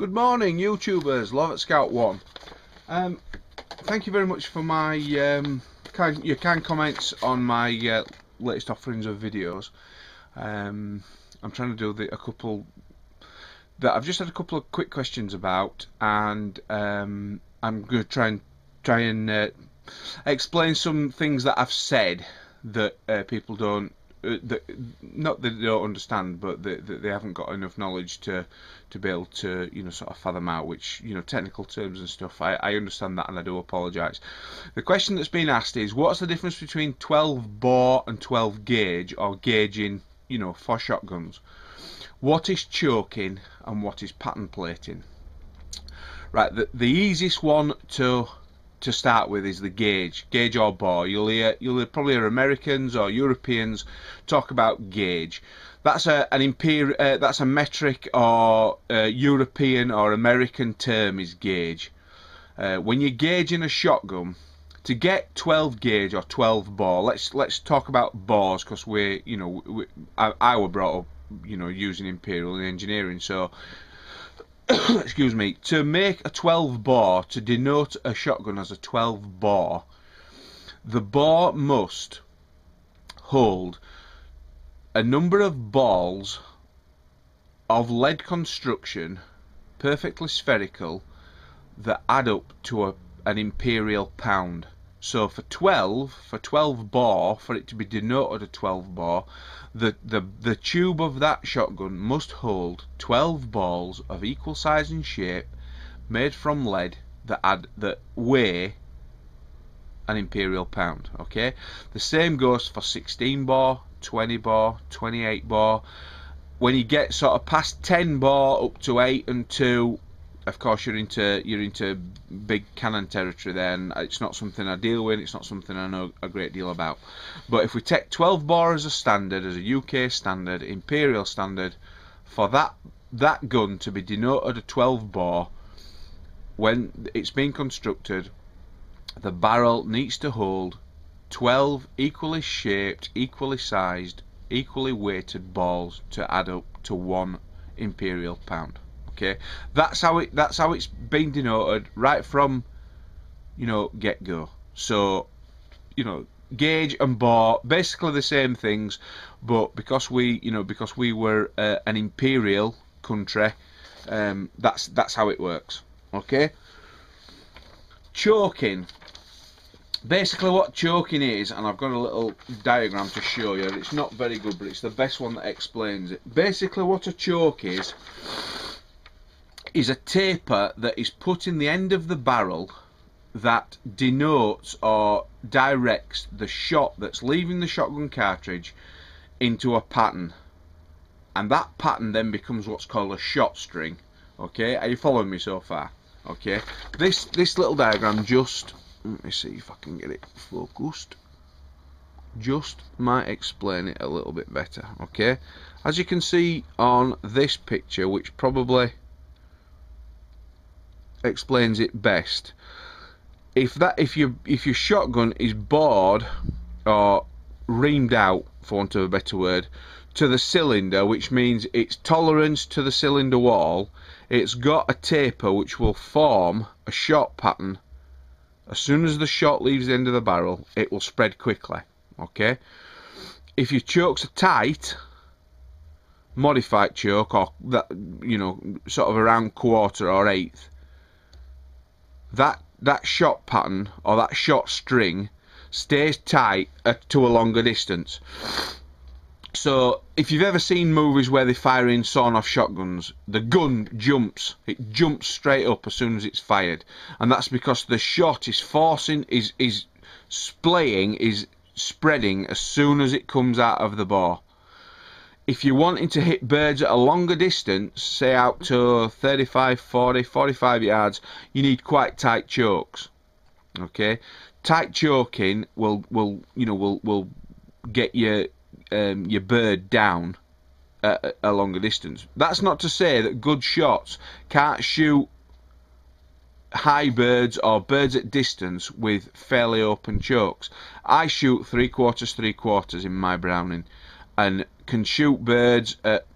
Good morning, YouTubers. Love at Scout 1. Thank you very much for my your kind comments on my latest offerings of videos. I'm trying to do a couple that I've just had a couple of quick questions about, and I'm going to try and explain some things that I've said that people don't. Not that they don't understand, but they haven't got enough knowledge to be able to, sort of fathom out, which, technical terms and stuff. I understand that, and I do apologise. The question that's been asked is, what's the difference between 12 bore and 12 gauge, or gauging, for shotguns? What is choking and what is pattern plating? Right, the easiest one to start with is the gauge or bore. You'll probably hear Americans or Europeans talk about gauge. That's that's a metric or European or American term is gauge. When you're gauging a shotgun, to get 12 gauge or 12 bore, let's talk about bores, because I were brought up using imperial in engineering, so excuse me, to make a 12 bore, to denote a shotgun as a 12 bore, the bore must hold a number of balls of lead construction, perfectly spherical, that add up to an imperial pound. So for 12 bore, for it to be denoted a 12 bore, the tube of that shotgun must hold 12 balls of equal size and shape, made from lead, that weigh an imperial pound. Okay, the same goes for 16 bore, 20 bore, 28 bore. When you get sort of past 10 bore up to 8 and 2, of course you're into big cannon territory there, and it's not something I deal with, it's not something I know a great deal about. But if we take 12 bore as a standard, as a UK standard, imperial standard, for that gun to be denoted a 12 bore, when it's being constructed, the barrel needs to hold 12 equally shaped, equally sized, equally weighted balls to add up to 1 imperial pound. Okay, that's how it's been denoted right from get-go. So gauge and bore, basically the same things, but because we were an imperial country, that's how it works. Okay, choking. Basically what choking is, and I've got a little diagram to show you. It's not very good, but it's the best one that explains it. Basically what a choke is a taper that is put in the end of the barrel that denotes or directs the shot that's leaving the shotgun cartridge into a pattern, and that pattern then becomes what's called a shot string. Okay, are you following me so far? Okay, this little diagram just, let me see if I can get it focused, just might explain it a little bit better. Okay, as you can see on this picture, which probably explains it best, if your shotgun is bored or reamed out, for want of a better word, to the cylinder, which means its tolerance to the cylinder wall, it's got a taper which will form a shot pattern. As soon as the shot leaves the end of the barrel, it will spread quickly. Okay, if your chokes are tight, modified choke, or that, sort of around quarter or eighth, that shot pattern or that shot string stays tight to a longer distance. So if you've ever seen movies where they fire in sawn-off shotguns, the gun jumps. It jumps straight up as soon as it's fired, and that's because the shot is forcing, is splaying, is spreading as soon as it comes out of the bore. If you're wanting to hit birds at a longer distance, say out to 35, 40, 45 yards, you need quite tight chokes. Okay, tight choking will get your bird down at a longer distance. That's not to say that good shots can't shoot high birds or birds at distance with fairly open chokes. I shoot 3/4 in my Browning, and can shoot birds at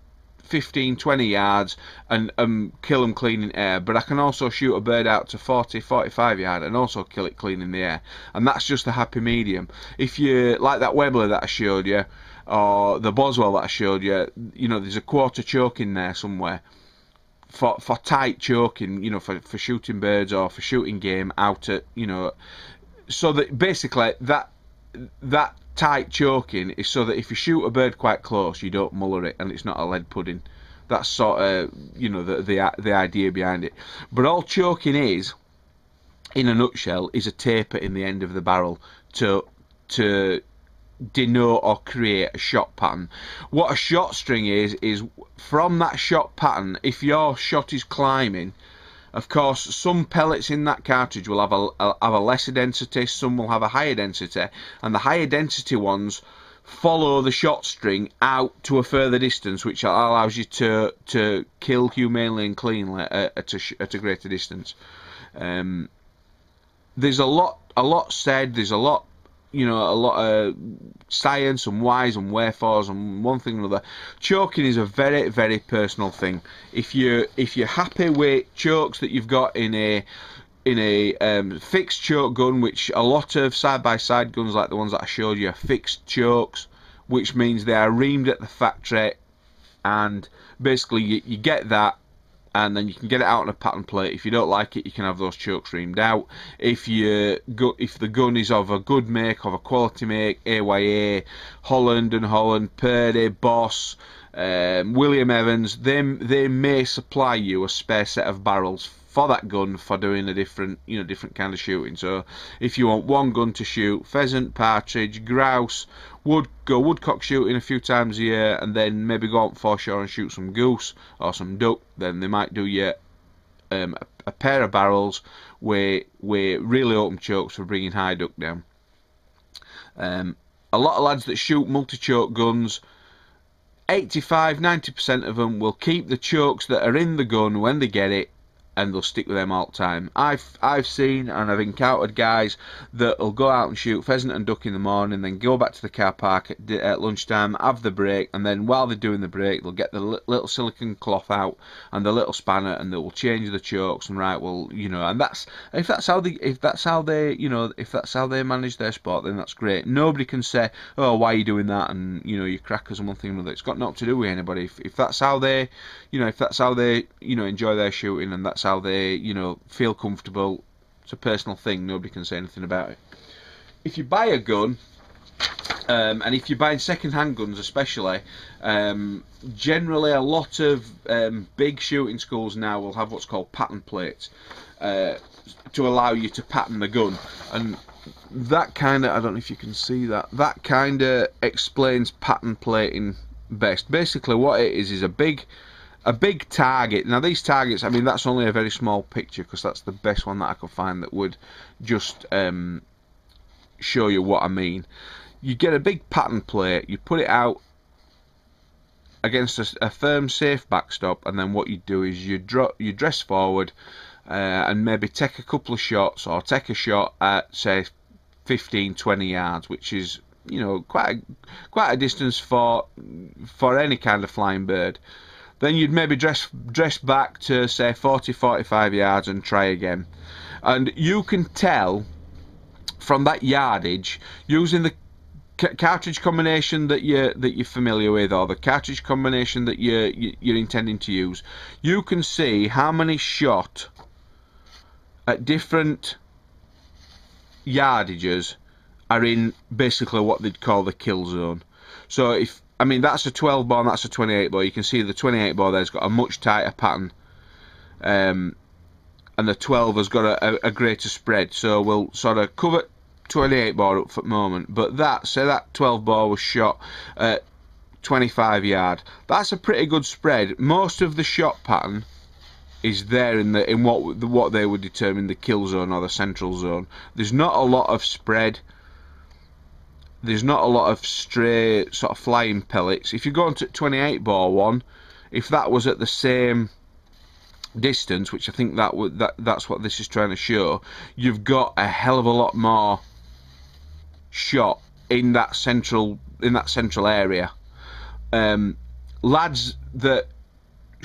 15-20 yards and kill them clean in air, but I can also shoot a bird out to 40-45 yards and also kill it clean in the air, and that's just the happy medium. If you like that Webley that I showed you, or the Boswell that I showed you, you know, there's a quarter choke in there somewhere for tight choking, you know, for shooting birds or for shooting game out at, you know, so that basically that tight choking is so that if you shoot a bird quite close, you don't muller it and it's not a lead pudding. That's sort of, you know, the idea behind it. But all choking is, in a nutshell, is a taper in the end of the barrel to denote or create a shot pattern. What a shot string is from that shot pattern, if your shot is climbing, of course, some pellets in that cartridge will have a lesser density, some will have a higher density, and the higher density ones follow the shot string out to a further distance, which allows you to kill humanely and cleanly at a greater distance. There's a lot said. There's a lot, you know, a lot of science and whys and wherefores and one thing or another. Choking is a very, very personal thing. If you're happy with chokes that you've got in a fixed choke gun, which a lot of side-by-side guns like the ones that I showed you are fixed chokes, which means they are reamed at the factory, and basically you get that, and then you can get it out on a pattern plate. If you don't like it, you can have those chokes reamed out. If the gun is of a good make, of a quality make, AYA, Holland and Holland, Purdy, Boss, William Evans, they may supply you a spare set of barrels for that gun for doing a different kind of shooting. So if you want one gun to shoot pheasant, partridge, grouse, go woodcock shooting a few times a year, and then maybe go out foreshore and shoot some goose or some duck, then they might do you a pair of barrels with really open chokes for bringing high duck down. A lot of lads that shoot multi-choke guns, 85-90% of them will keep the chokes that are in the gun when they get it, and they'll stick with them all the time. I've seen and I've encountered guys that'll go out and shoot pheasant and duck in the morning, then go back to the car park at lunchtime, have the break, and then while they're doing the break, they'll get the little silicone cloth out and the little spanner, and they will change the chokes. And right, well, you know, and if that's how they manage their sport, then that's great. Nobody can say, oh, why are you doing that? And you know, you crackers and one thing or another. It's got nothing to do with anybody. If that's how they, you know, enjoy their shooting, and that's how they, you know, feel comfortable, it's a personal thing. Nobody can say anything about it. If you buy a gun, and if you're buying second-hand guns especially, generally a lot of big shooting schools now will have what's called pattern plates to allow you to pattern the gun, and that kind of, I don't know if you can see that kind of explains pattern plating best. Basically what it is a big target. Now these targets, I mean, that's only a very small picture because that's the best one that I could find that would just show you what I mean. You get a big pattern plate, you put it out against a firm, safe backstop, and then what you do is you dress forward and maybe take a couple of shots, or take a shot at say 15-20 yards, which is, you know, quite a distance for any kind of flying bird. Then you'd maybe dress back to say 40-45 yards and try again. And you can tell from that yardage, using the cartridge combination that you're familiar with, or the cartridge combination that you're intending to use, you can see how many shot at different yardages are in basically what they'd call the kill zone. So I mean, that's a 12 bore and that's a 28 bore. You can see the 28 bore there's got a much tighter pattern, and the 12 has got a greater spread. So we'll sort of cover 28 bore up for the moment, but say that 12 bore was shot at 25 yard. That's a pretty good spread. Most of the shot pattern is there in what they would determine the kill zone or the central zone. There's not a lot of spread. There's not a lot of stray sort of flying pellets. If you go on to 28 bore one, if that was at the same distance, which I think that's what this is trying to show, you've got a hell of a lot more shot in that central area. Lads that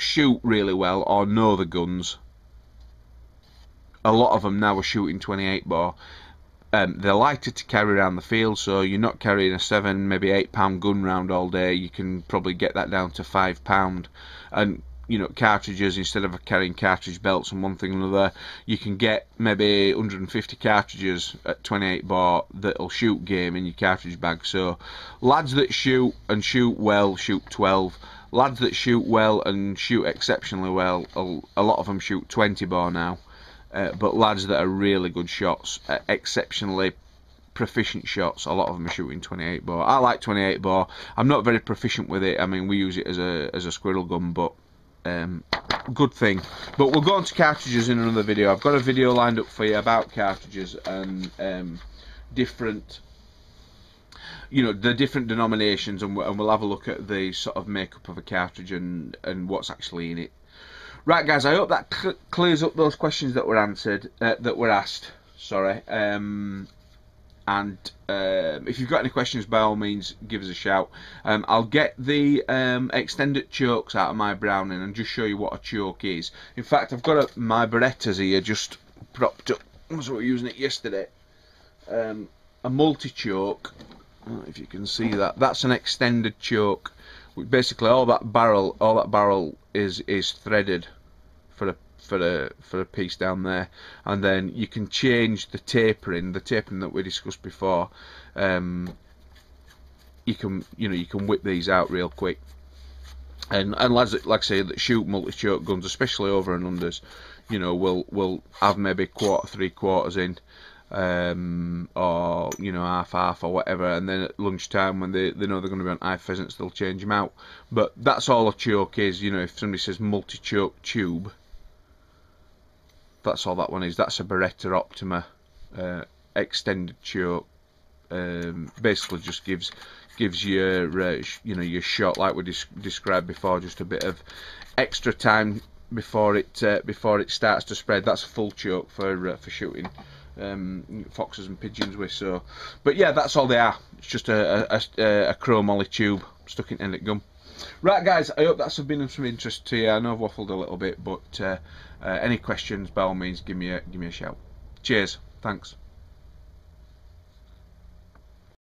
shoot really well or know the guns, a lot of them now are shooting 28 bore. They're lighter to carry around the field, so you're not carrying a 7, maybe 8 pound gun round all day. You can probably get that down to 5 pound. And you know, cartridges, instead of carrying cartridge belts and one thing and another, you can get maybe 150 cartridges at 28 bore that'll shoot game in your cartridge bag. So lads that shoot and shoot well shoot 12. Lads that shoot well and shoot exceptionally well, a lot of them shoot 20 bore now. But lads that are really good shots, exceptionally proficient shots, a lot of them are shooting 28 bore. I like 28 bore. I'm not very proficient with it. I mean, we use it as a squirrel gun, but good thing. But we'll go on to cartridges in another video. I've got a video lined up for you about cartridges and different, you know, the different denominations, and we'll have a look at the sort of makeup of a cartridge and what's actually in it. Right, guys, I hope that clears up those questions that were answered, that were asked. Sorry. And if you've got any questions, by all means, give us a shout. I'll get the extended chokes out of my Browning and just show you what a choke is. In fact, I've got my Berettas here just propped up. That's what we were using it yesterday. A multi-choke. If you can see that, that's an extended choke. Basically, all that barrel is threaded for a piece down there, and then you can change the tapering that we discussed before. You can whip these out real quick, and lads that, like I say, that shoot multi-choke guns, especially over and unders, you know, will have maybe quarter, 3/4 in. Or you know, half or whatever, and then at lunchtime when they know they're going to be on high pheasants, they'll change them out. But that's all a choke is. You know, if somebody says multi-choke tube, that's all that one is. That's a Beretta Optima extended choke. Basically just gives your you know, your shot, like we described before, just a bit of extra time before it starts to spread. That's a full choke for shooting foxes and pigeons with. So, but yeah, that's all they are. It's just a chrome molly tube stuck in end of gum. Right, guys, I hope that's been of some interest to you. I know I've waffled a little bit, but any questions, by all means, give me a shout. Cheers, thanks.